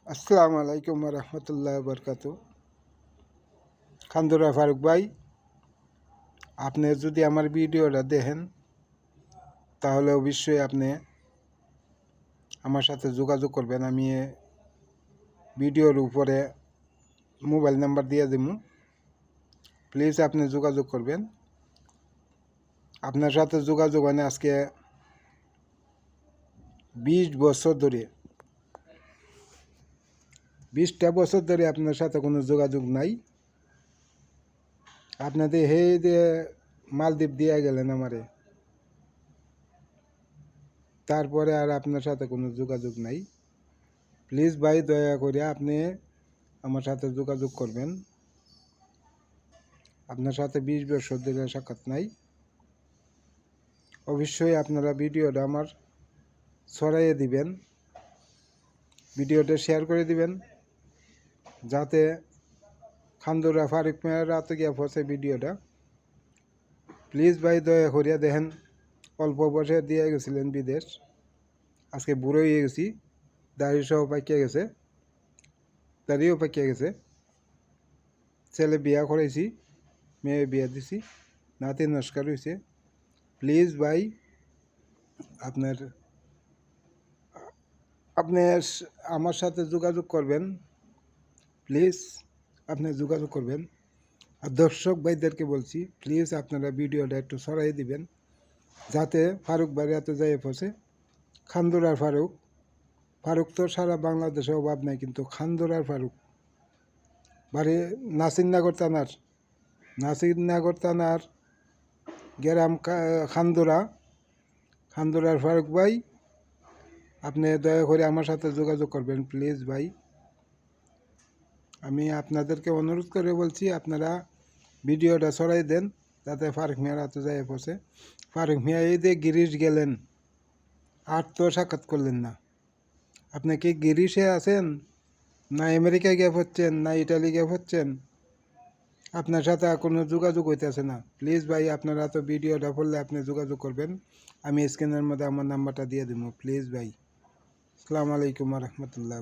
আসসালামু আলাইকুম রহমতুল্লাহ বরকাত। খান্দুরা ফারুক ভাই, আপনি যদি আমার ভিডিওটা দেখেন তাহলে অবশ্যই আপনি আমার সাথে যোগাযোগ করবেন। আমি ভিডিওর উপরে মোবাইল নাম্বার দিয়ে দেবো, প্লিজ আপনি যোগাযোগ করবেন। আপনার সাথে যোগাযোগ হয় না আজকে 20 বছর ধরে, 20টা বছর ধরে আপনার সাথে কোনো যোগাযোগ নাই। আপনাদের হে দিয়ে মালদ্বীপ দিয়ে গেলেন আমারে, তারপরে আর আপনার সাথে কোনো যোগাযোগ নাই। প্লিজ ভাই, দয়া করে আপনি আমার সাথে যোগাযোগ করবেন। আপনার সাথে 20 বছর ধরে সাক্ষাৎ নাই। অবশ্যই আপনারা ভিডিওটা আমার ছড়াইয়ে দিবেন, ভিডিওটা শেয়ার করে দিবেন, যাতে খান্দুরা ফারুক মেয়ের রাতে গিয়ে পৌঁছে ভিডিওটা। প্লিজ ভাই, দয়া করিয়া দেখেন, অল্প বয়সে দিয়ে গেছিলেন বিদেশ, আজকে বুড়ো হয়ে গেছি, দাড়ি সহ পাকিয়ে গেছে, দাড়িও পাকিয়ে গেছে। ছেলে বিয়া করাইছি, মেয়ে বিয়া দিছি, নাতি নমস্কার হয়েছে। প্লিজ ভাই, আপনার আমার সাথে যোগাযোগ করবেন, প্লিজ আপনি যোগাযোগ করবেন। আর দর্শক ভাইদেরকে বলছি, প্লিজ আপনারা ভিডিওটা একটু ছড়াই দিবেন, যাতে ফারুক ভাইয়ের এত যাই পৌঁছে। খান্দুরার ফারুক, ফারুক তো সারা বাংলাদেশে অভাব নাই, কিন্তু খান্দুরার ফারুক বাড়ি নাসিরনগর থানার গ্রাম খান্দুরা। খান্দুরার ফারুক ভাই, আপনি দয়া করে আমার সাথে যোগাযোগ করবেন, প্লিজ ভাই। আমি আপনাদেরকে অনুরোধ করে বলছি, আপনারা ভিডিওটা ছড়াই দেন, যাতে ফারুক মিয়ার হাতে যায় পৌঁছে। ফারুক মিয়া এই যে গিরিশ গেলেন, আর তো সাক্ষাৎ করলেন না। আপনি কি গিরিশে আছেন, না আমেরিকায় গিয়ে পড়ছেন, না ইটালি গিয়ে পড়ছেন? আপনার সাথে কোনো যোগাযোগ হইতেছে না। প্লিজ ভাই, আপনারা তো ভিডিওটা পড়লে আপনি যোগাযোগ করবেন। আমি স্ক্রিনের মধ্যে আমার নাম্বারটা দিয়ে দেবো, প্লিজ ভাই। আসসালামু আলাইকুম রহমতুল্লাহ।